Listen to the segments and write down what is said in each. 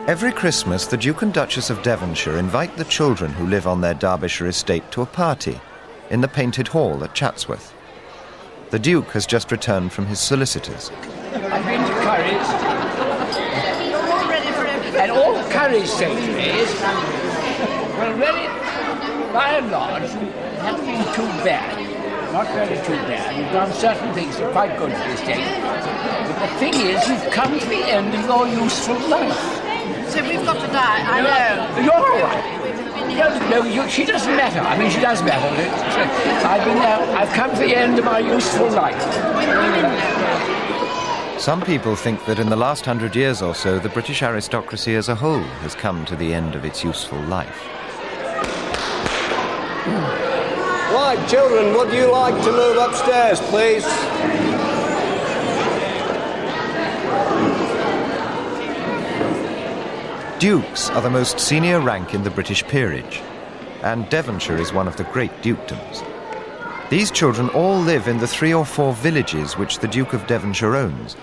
Every Christmas, the Duke and Duchess of Devonshire invite the children who live on their Derbyshire estate to a party in the Painted Hall at Chatsworth. The Duke has just returned from his solicitors. I've been to Curry's, and all Curry's say to me is, well, really, by and large, it hasn't been too bad. Not really too bad. You've done certain things that are quite good for the estate. But the thing is, you've come to the end of your useful life. So we've got to die, I know. You're all right. No, she doesn't matter. I mean, she does matter. I've been there. I've come to the end of my useful life. Some people think that in the last 100 years or so, the British aristocracy as a whole has come to the end of its useful life. Right, children, would you like to move upstairs, please? Dukes are the most senior rank in the British peerage, and Devonshire is one of the great dukedoms. These children all live in the 3 or 4 villages which the Duke of Devonshire owns,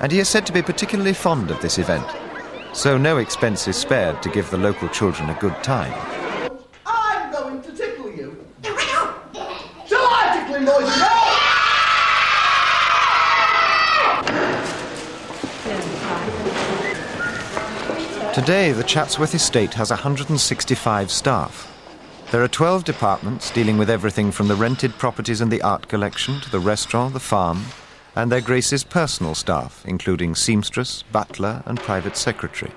and he is said to be particularly fond of this event, so no expense is spared to give the local children a good time. I'm going to tickle you. Shall I tickle him, boys and girls? Today, the Chatsworth estate has 165 staff. There are 12 departments dealing with everything from the rented properties and the art collection to the restaurant, the farm, and their Grace's personal staff, including seamstress, butler, and private secretary.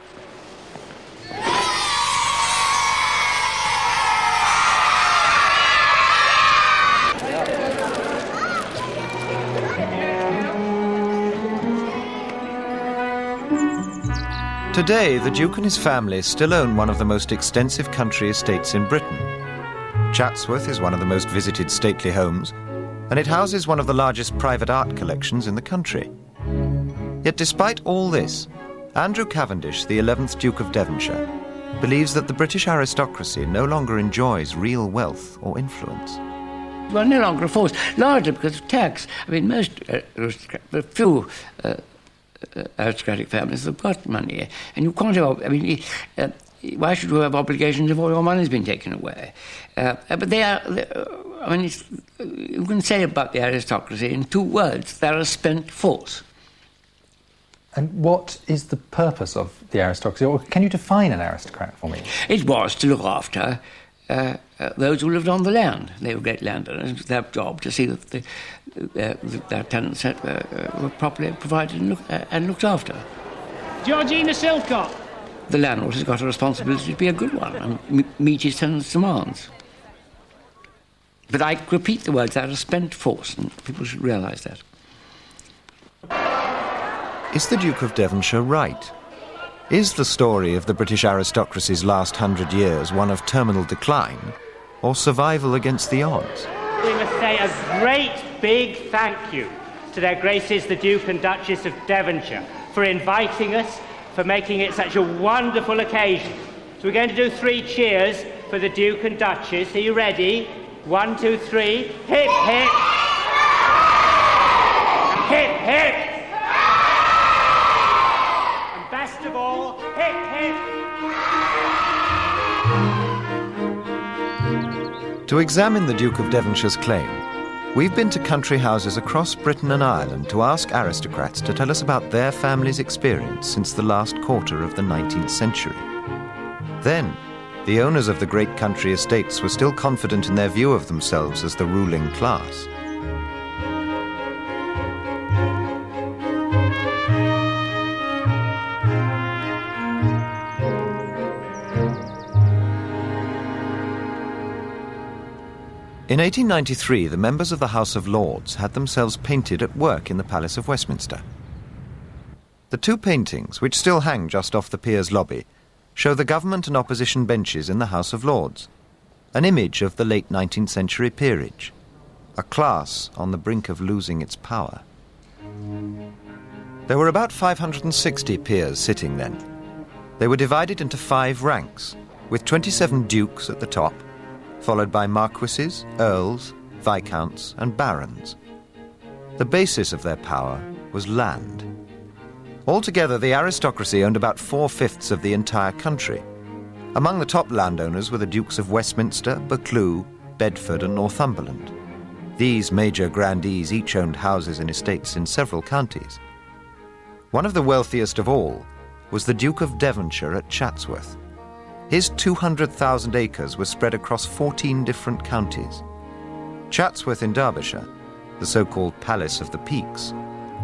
Today, the Duke and his family still own one of the most extensive country estates in Britain. Chatsworth is one of the most visited stately homes, and it houses one of the largest private art collections in the country. Yet despite all this, Andrew Cavendish, the 11th Duke of Devonshire, believes that the British aristocracy no longer enjoys real wealth or influence. Well, no longer a force, largely because of tax. I mean, few aristocratic families have got money, and you can't have, I mean, why should you have obligations if all your money's been taken away? But they are, I mean, you can say about the aristocracy in 2 words: they're a spent force. And what is the purpose of the aristocracy, or can you define an aristocrat for me? It was to look after those who lived on the land. They were great landowners. It was their job to see that their tenants were properly provided and looked after. Georgina Silcott. The landlord has got a responsibility to be a good one and meet his tenants' demands. But I repeat the words, they're a spent force, and people should realise that. Is the Duke of Devonshire right? Is the story of the British aristocracy's last 100 years one of terminal decline or survival against the odds? We must say a great big thank you to their Graces the Duke and Duchess of Devonshire for inviting us, for making it such a wonderful occasion. So we're going to do 3 cheers for the Duke and Duchess. Are you ready? 1, 2, 3. Hip, hip. Hip, hip. And best of all, hip, hip. To examine the Duke of Devonshire's claim, we've been to country houses across Britain and Ireland to ask aristocrats to tell us about their family's experience since the last quarter of the 19th century. Then, the owners of the great country estates were still confident in their view of themselves as the ruling class. In 1893, the members of the House of Lords had themselves painted at work in the Palace of Westminster. The 2 paintings, which still hang just off the Peers' lobby, show the government and opposition benches in the House of Lords, an image of the late 19th century peerage, a class on the brink of losing its power. There were about 560 peers sitting then. They were divided into 5 ranks, with 27 dukes at the top, followed by marquesses, earls, viscounts, and barons. The basis of their power was land. Altogether, the aristocracy owned about 4/5 of the entire country. Among the top landowners were the Dukes of Westminster, Buccleuch, Bedford and Northumberland. These major grandees each owned houses and estates in several counties. One of the wealthiest of all was the Duke of Devonshire at Chatsworth. His 200,000 acres were spread across 14 different counties. Chatsworth in Derbyshire, the so-called Palace of the Peaks,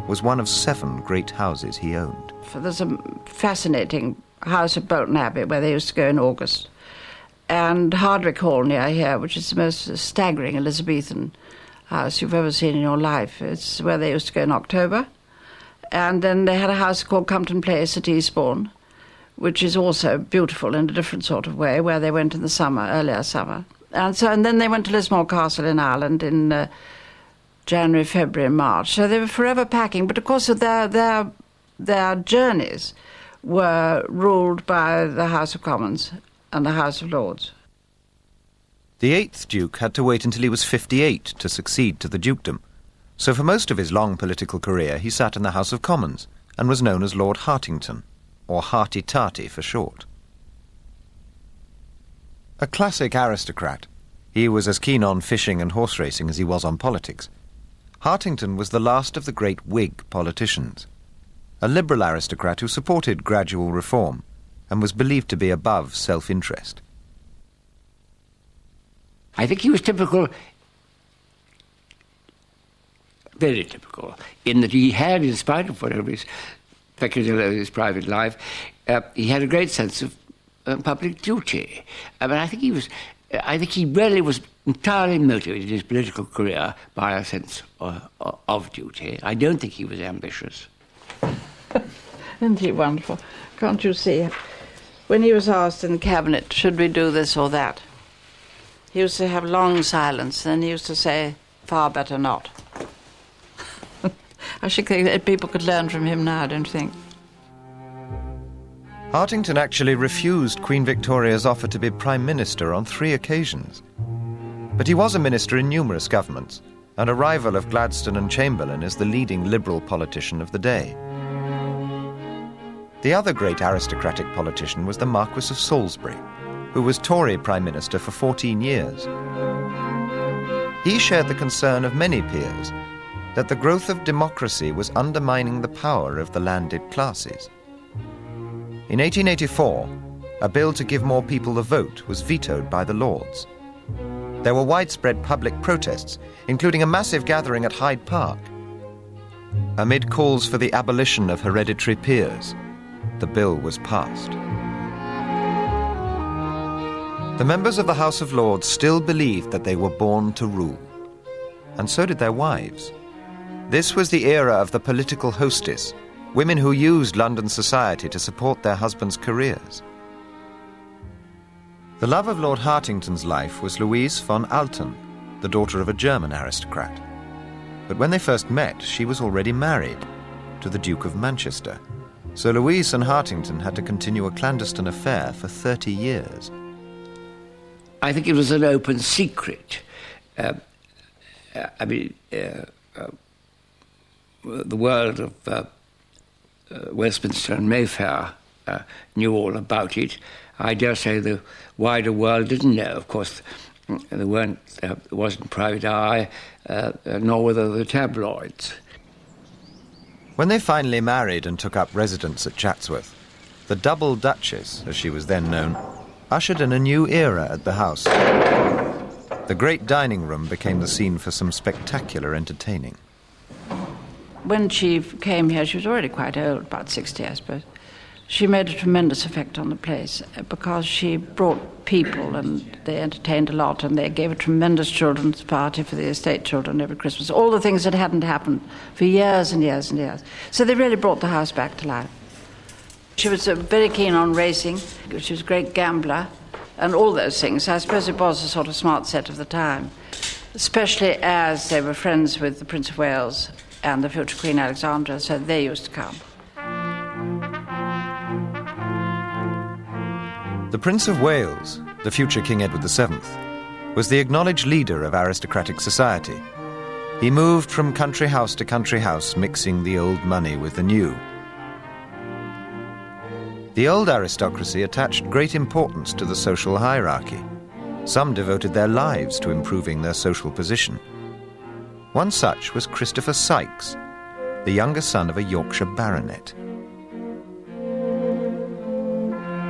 was one of 7 great houses he owned. There's a fascinating house at Bolton Abbey where they used to go in August, and Hardwick Hall near here, which is the most staggering Elizabethan house you've ever seen in your life. It's where they used to go in October. And then they had a house called Compton Place at Eastbourne, which is also beautiful in a different sort of way, where they went in the summer, earlier summer. And then they went to Lismore Castle in Ireland in January, February and March. So they were forever packing. But of course their journeys were ruled by the House of Commons and the House of Lords. The 8th Duke had to wait until he was 58 to succeed to the dukedom. So for most of his long political career he sat in the House of Commons and was known as Lord Hartington, or Hearty-Tarty for short. A classic aristocrat, he was as keen on fishing and horse racing as he was on politics. Hartington was the last of the great Whig politicians, a liberal aristocrat who supported gradual reform and was believed to be above self-interest. I think he was typical, very typical, in that he had, in spite of whatever his peculiar his private life, he had a great sense of public duty. I mean, I think he really was entirely motivated in his political career by a sense of duty. I don't think he was ambitious. Isn't he wonderful? Can't you see? When he was asked in the cabinet, should we do this or that, he used to have long silence, and he used to say, far better not. I should think that people could learn from him now, don't you think? Hartington actually refused Queen Victoria's offer to be Prime Minister on 3 occasions. But he was a minister in numerous governments, and a rival of Gladstone and Chamberlain as the leading Liberal politician of the day. The other great aristocratic politician was the Marquess of Salisbury, who was Tory Prime Minister for 14 years. He shared the concern of many peers that the growth of democracy was undermining the power of the landed classes. In 1884, a bill to give more people the vote was vetoed by the Lords. There were widespread public protests, including a massive gathering at Hyde Park. Amid calls for the abolition of hereditary peers, the bill was passed. The members of the House of Lords still believed that they were born to rule, and so did their wives. This was the era of the political hostess, women who used London society to support their husbands' careers. The love of Lord Hartington's life was Louise von Alten, the daughter of a German aristocrat. But when they first met, she was already married to the Duke of Manchester. So Louise and Hartington had to continue a clandestine affair for 30 years. I think it was an open secret. The world of Westminster and Mayfair knew all about it. I dare say the wider world didn't know. Of course, there wasn't private eye, nor were there the tabloids. When they finally married and took up residence at Chatsworth, the double Duchess, as she was then known, ushered in a new era at the house. The great dining room became the scene for some spectacular entertaining. When she came here, she was already quite old, about 60, I suppose. She made a tremendous effect on the place because she brought people and they entertained a lot, and they gave a tremendous children's party for the estate children every Christmas. All the things that hadn't happened for years and years and years. So they really brought the house back to life. She was very keen on racing. She was a great gambler and all those things. I suppose it was a sort of smart set of the time, especially as they were friends with the Prince of Wales and the future Queen Alexandra, so they used to come. The Prince of Wales, the future King Edward VII, was the acknowledged leader of aristocratic society. He moved from country house to country house, mixing the old money with the new. The old aristocracy attached great importance to the social hierarchy. Some devoted their lives to improving their social position. One such was Christopher Sykes, the younger son of a Yorkshire baronet.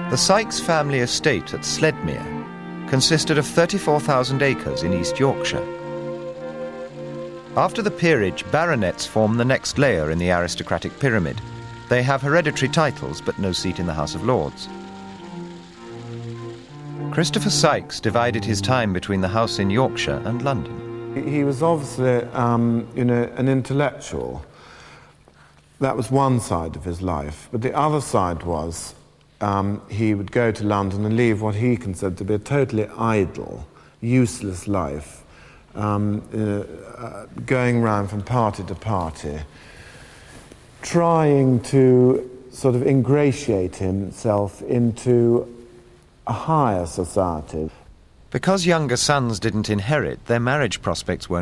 The Sykes family estate at Sledmere consisted of 34,000 acres in East Yorkshire. After the peerage, baronets form the next layer in the aristocratic pyramid. They have hereditary titles but no seat in the House of Lords. Christopher Sykes divided his time between the house in Yorkshire and London. He was obviously, an intellectual. That was one side of his life. But the other side was he would go to London and leave what he considered to be a totally idle, useless life, going round from party to party, trying to sort of ingratiate himself into a higher society. Because younger sons didn't inherit, their marriage prospects weren't